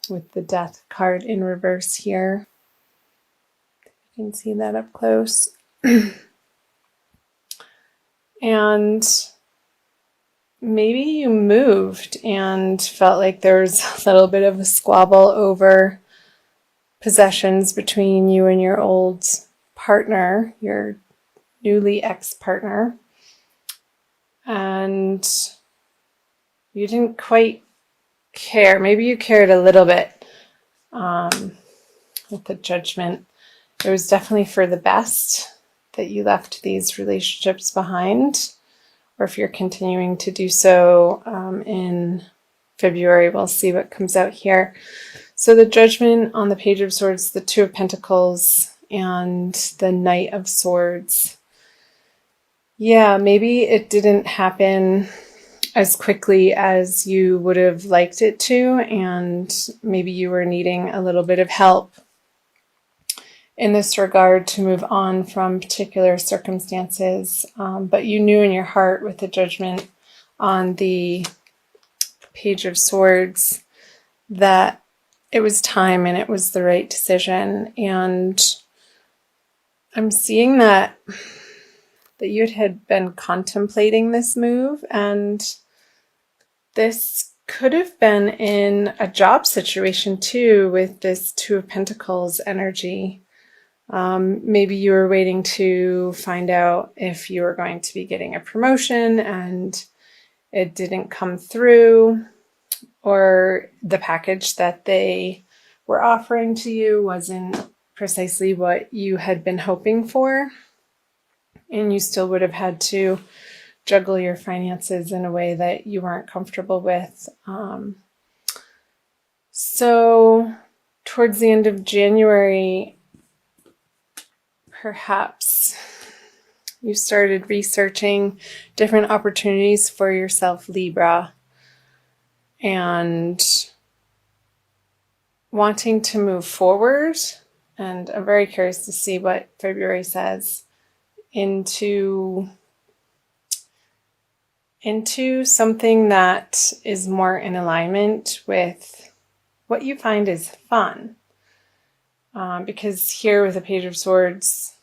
with the Death card in reverse here. You can see that up close. And maybe you moved and felt like there was a little bit of a squabble over possessions between you and your old partner, your newly ex-partner. And you didn't quite care. Maybe you cared a little bit with the Judgment. It was definitely for the best that you left these relationships behind, or if you're continuing to do so in February, we'll see what comes out here. So the Judgment on the Page of Swords, the Two of Pentacles, and the Knight of Swords. Yeah, maybe it didn't happen as quickly as you would have liked it to, and maybe you were needing a little bit of help in this regard to move on from particular circumstances, but you knew in your heart with the Judgment on the Page of Swords that it was time and it was the right decision. And I'm seeing that you had been contemplating this move, and this could have been in a job situation too, with this Two of Pentacles energy. Maybe you were waiting to find out if you were going to be getting a promotion and it didn't come through, or the package that they were offering to you wasn't precisely what you had been hoping for, and you still would have had to juggle your finances in a way that you weren't comfortable with. So towards the end of January, perhaps you started researching different opportunities for yourself, Libra, and wanting to move forward. And I'm very curious to see what February says into something that is more in alignment with what you find is fun. Because here with the Page of Swords,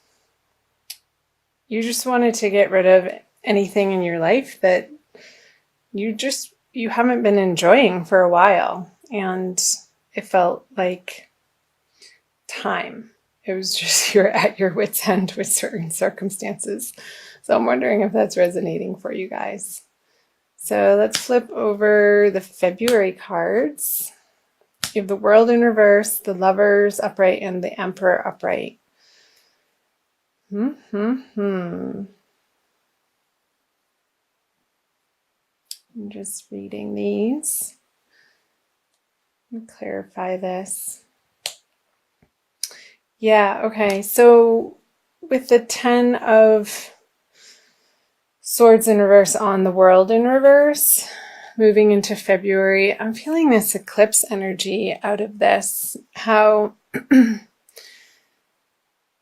you just wanted to get rid of anything in your life that you haven't been enjoying for a while. And it felt like time. It was just you're at your wit's end with certain circumstances. So I'm wondering if that's resonating for you guys. So let's flip over the February cards. You have the World in reverse, the Lovers upright, and the Emperor upright. I'm just reading these and clarify this. Yeah, okay. So with the 10 of Swords in reverse on the World in reverse, moving into February, I'm feeling this eclipse energy out of this. How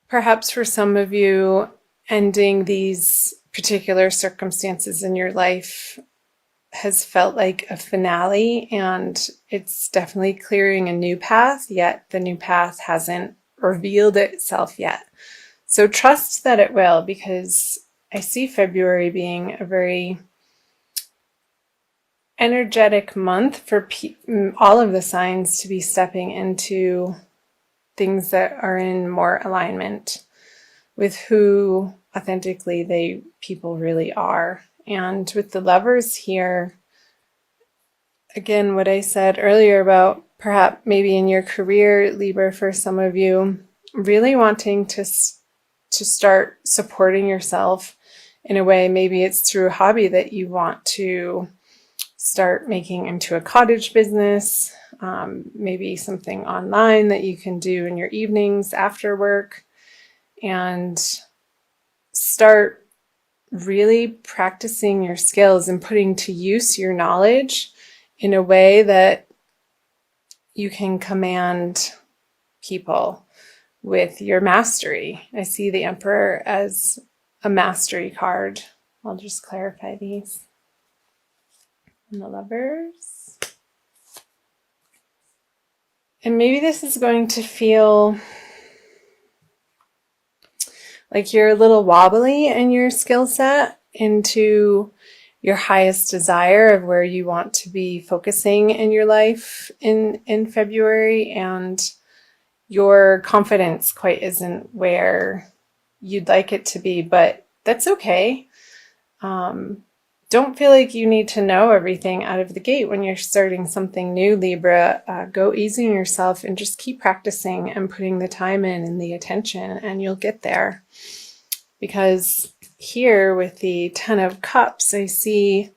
perhaps for some of you, ending these particular circumstances in your life has felt like a finale, and it's definitely clearing a new path, yet the new path hasn't revealed itself yet. So trust that it will, because I see February being a very energetic month for all of the signs to be stepping into things that are in more alignment with who authentically people really are. And with the Lovers here, again, what I said earlier about perhaps maybe in your career, Libra, for some of you, really wanting to start supporting yourself in a way. Maybe it's through a hobby that you want to start making into a cottage business, maybe something online that you can do in your evenings after work, and start really practicing your skills and putting to use your knowledge in a way that you can command people with your mastery. I see the Emperor as a mastery card. I'll just clarify these. And the Lovers. And maybe this is going to feel like you're a little wobbly in your skill set into your highest desire of where you want to be focusing in your life in February, and your confidence quite isn't where you'd like it to be, but that's okay. Don't feel like you need to know everything out of the gate when you're starting something new, Libra. Go easy on yourself and just keep practicing and putting the time in and the attention, and you'll get there. Because here with the Ten of Cups, I see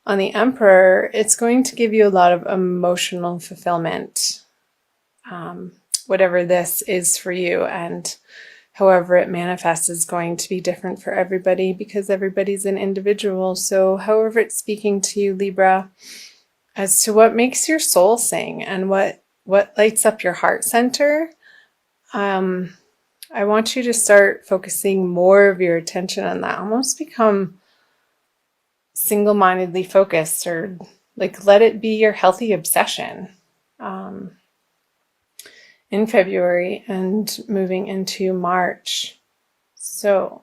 on the Emperor, it's going to give you a lot of emotional fulfillment, whatever this is for you. And however it manifests is going to be different for everybody because everybody's an individual. So however it's speaking to you, Libra, as to what makes your soul sing and what lights up your heart center, I want you to start focusing more of your attention on that. Almost become single-mindedly focused, or like let it be your healthy obsession. In February and moving into March. So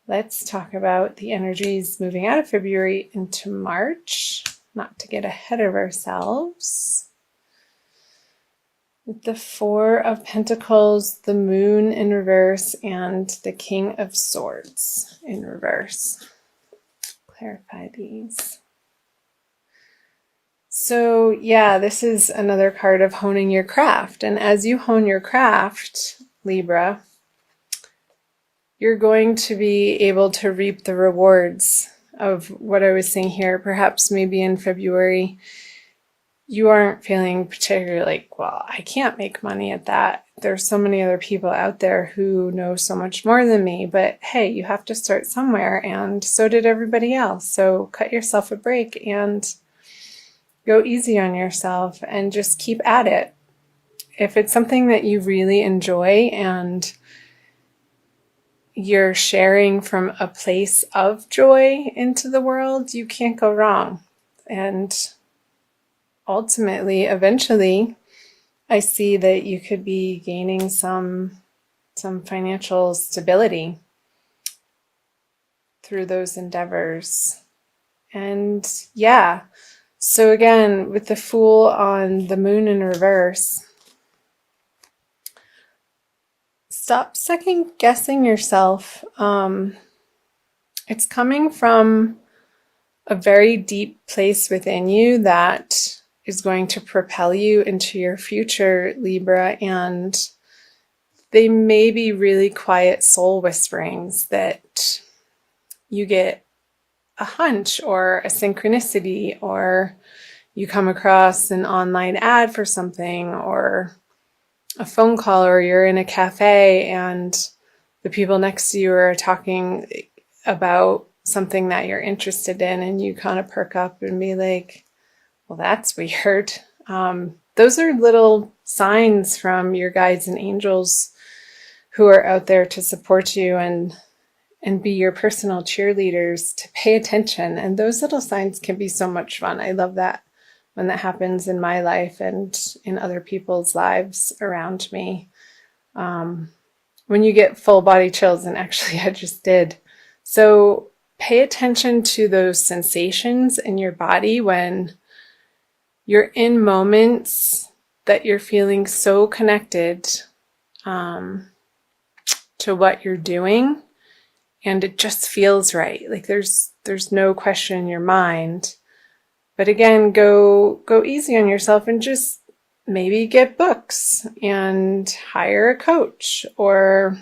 let's talk about the energies moving out of February into March, not to get ahead of ourselves. With the Four of Pentacles, the Moon in reverse, and the King of Swords in reverse. Clarify these. So yeah, this is another card of honing your craft. And as you hone your craft, Libra, you're going to be able to reap the rewards of what I was saying here. Perhaps maybe in February, you aren't feeling particularly like, well, I can't make money at that. There's so many other people out there who know so much more than me. But hey, you have to start somewhere, and so did everybody else. So cut yourself a break and go easy on yourself and just keep at it. If it's something that you really enjoy and you're sharing from a place of joy into the world, you can't go wrong. And ultimately, eventually, I see that you could be gaining some financial stability through those endeavors. And yeah, so again, with the Fool on the Moon in reverse, stop second guessing yourself. It's coming from a very deep place within you that is going to propel you into your future, Libra, and they may be really quiet soul whisperings that you get a hunch or a synchronicity, or you come across an online ad for something, or a phone call, or you're in a cafe and the people next to you are talking about something that you're interested in, and you kind of perk up and be like, well, that's weird. Those are little signs from your guides and angels who are out there to support you and be your personal cheerleaders to pay attention. And those little signs can be so much fun. I love that when that happens in my life and in other people's lives around me. When you get full body chills, and actually I just did. So pay attention to those sensations in your body when you're in moments that you're feeling so connected to what you're doing, and it just feels right. Like there's no question in your mind. But again, go easy on yourself and just maybe get books and hire a coach, or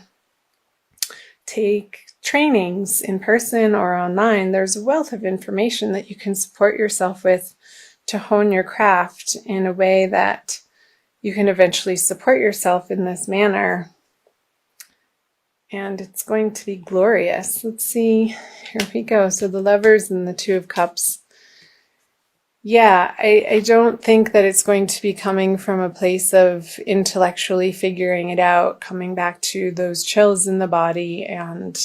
take trainings in person or online. There's a wealth of information that you can support yourself with to hone your craft in a way that you can eventually support yourself in this manner. And it's going to be glorious. Let's see. Here we go. So the Lovers and the Two of Cups. Yeah, I don't think that it's going to be coming from a place of intellectually figuring it out, coming back to those chills in the body and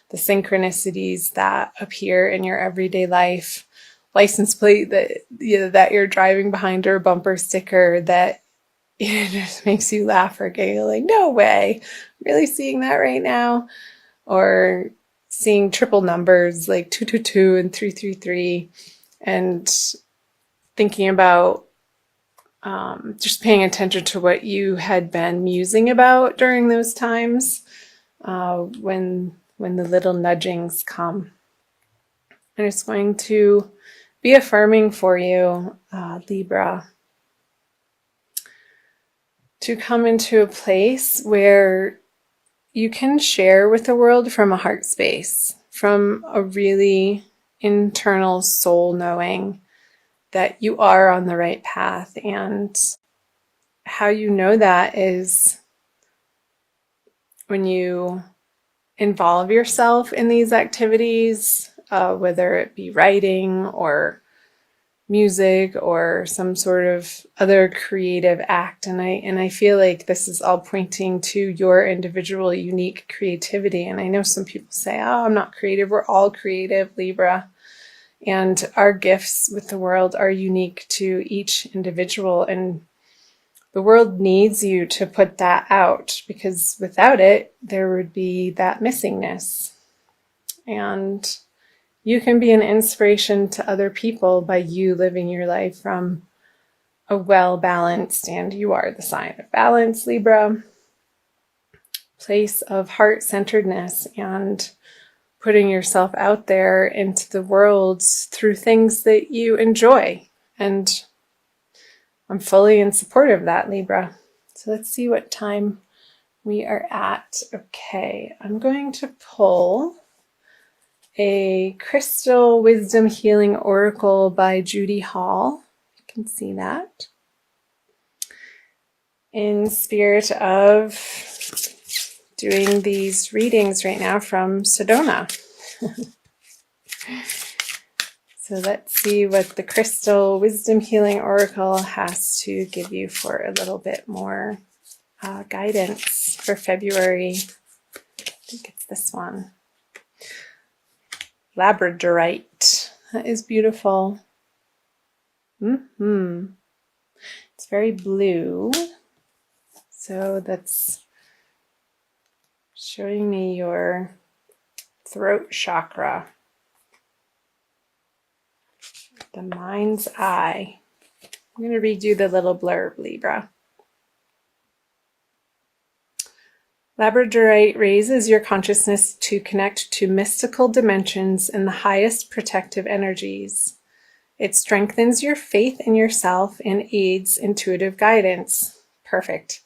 the synchronicities that appear in your everyday life. License plate that you're driving behind, or a bumper sticker that it just makes you laugh or giggle, like, no way, really seeing that right now? Or seeing triple numbers like 222 and 333, and thinking about just paying attention to what you had been musing about during those times when the little nudgings come. And it's going to be affirming for you, Libra, to come into a place where you can share with the world from a heart space, from a really internal soul knowing that you are on the right path. And how you know that is when you involve yourself in these activities, whether it be writing or music or some sort of other creative act. And I feel like this is all pointing to your individual unique creativity. And I know some people say, oh, I'm not creative. We're all creative, Libra. And our gifts with the world are unique to each individual. And the world needs you to put that out, because without it, there would be that missingness. And you can be an inspiration to other people by you living your life from a well-balanced, and you are the sign of balance, Libra, place of heart-centeredness and putting yourself out there into the world through things that you enjoy. And I'm fully in support of that, Libra. So let's see what time we are at. Okay, I'm going to pull a Crystal Wisdom Healing Oracle by Judy Hall. You can see that. In spirit of doing these readings right now from Sedona. So let's see what the Crystal Wisdom Healing Oracle has to give you for a little bit more guidance for February. I think it's this one. Labradorite. That is beautiful. It's very blue. So that's showing me your throat chakra. The mind's eye. I'm going to read you the little blurb, Libra. Labradorite raises your consciousness to connect to mystical dimensions and the highest protective energies. It strengthens your faith in yourself and aids intuitive guidance. Perfect.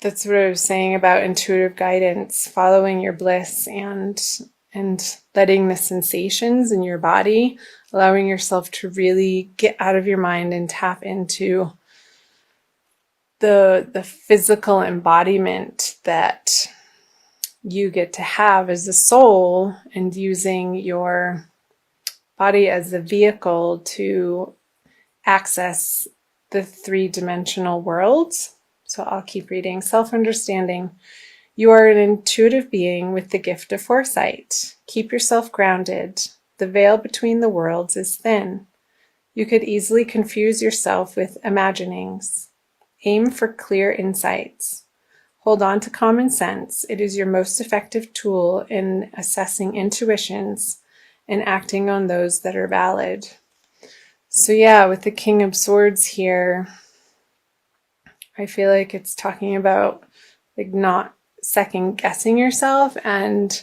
That's what I was saying about intuitive guidance, following your bliss and letting the sensations in your body, allowing yourself to really get out of your mind and tap into the physical embodiment that you get to have as a soul, and using your body as a vehicle to access the three-dimensional worlds. So I'll keep reading. Self-understanding. You are an intuitive being with the gift of foresight. Keep yourself grounded. The veil between the worlds is thin. You could easily confuse yourself with imaginings. Aim for clear insights. Hold on to common sense. It is your most effective tool in assessing intuitions and acting on those that are valid. So yeah, with the King of Swords here, I feel like it's talking about like not second guessing yourself and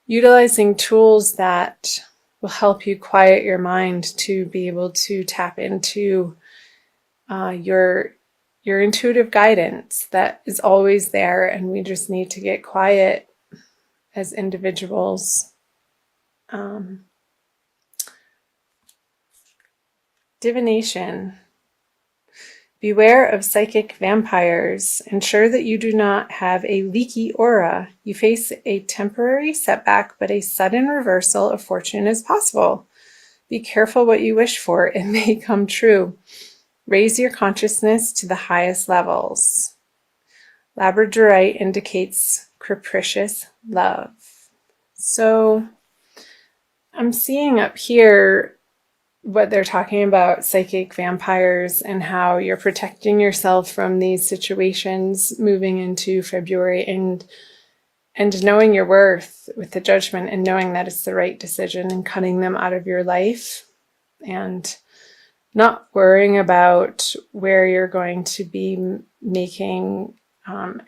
utilizing tools that will help you quiet your mind to be able to tap into your intuitive guidance that is always there, and we just need to get quiet as individuals. Divination. Beware of psychic vampires. Ensure that you do not have a leaky aura. You face a temporary setback, but a sudden reversal of fortune is possible. Be careful what you wish for. It may come true. Raise your consciousness to the highest levels. Labradorite indicates capricious love. So I'm seeing up here what they're talking about, psychic vampires, and how you're protecting yourself from these situations moving into February, and knowing your worth with the Judgment, and knowing that it's the right decision, and cutting them out of your life, and not worrying about where you're going to be making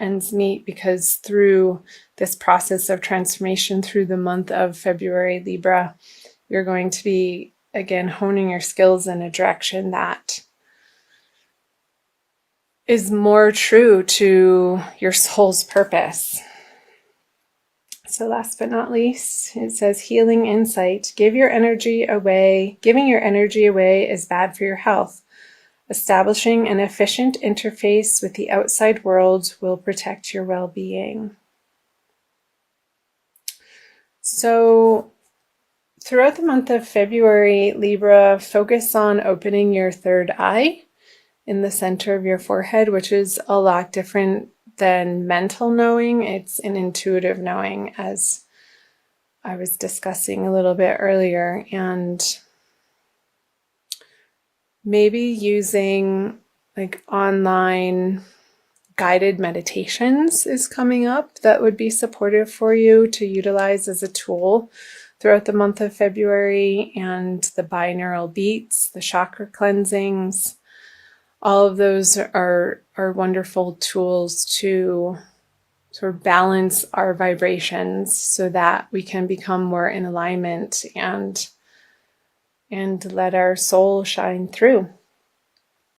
ends meet, because through this process of transformation through the month of February, Libra, you're going to be, again, honing your skills in a direction that is more true to your soul's purpose. So last but not least, it says healing insight. Giving your energy away is bad for your health. Establishing an efficient interface with the outside world will protect your well-being. So throughout the month of February, Libra, focus on opening your third eye in the center of your forehead, which is a lot different than mental knowing. It's an intuitive knowing, as I was discussing a little bit earlier. And maybe using like online guided meditations is coming up that would be supportive for you to utilize as a tool throughout the month of February, and the binaural beats, the chakra cleansings. All of those are wonderful tools to sort of balance our vibrations so that we can become more in alignment and let our soul shine through.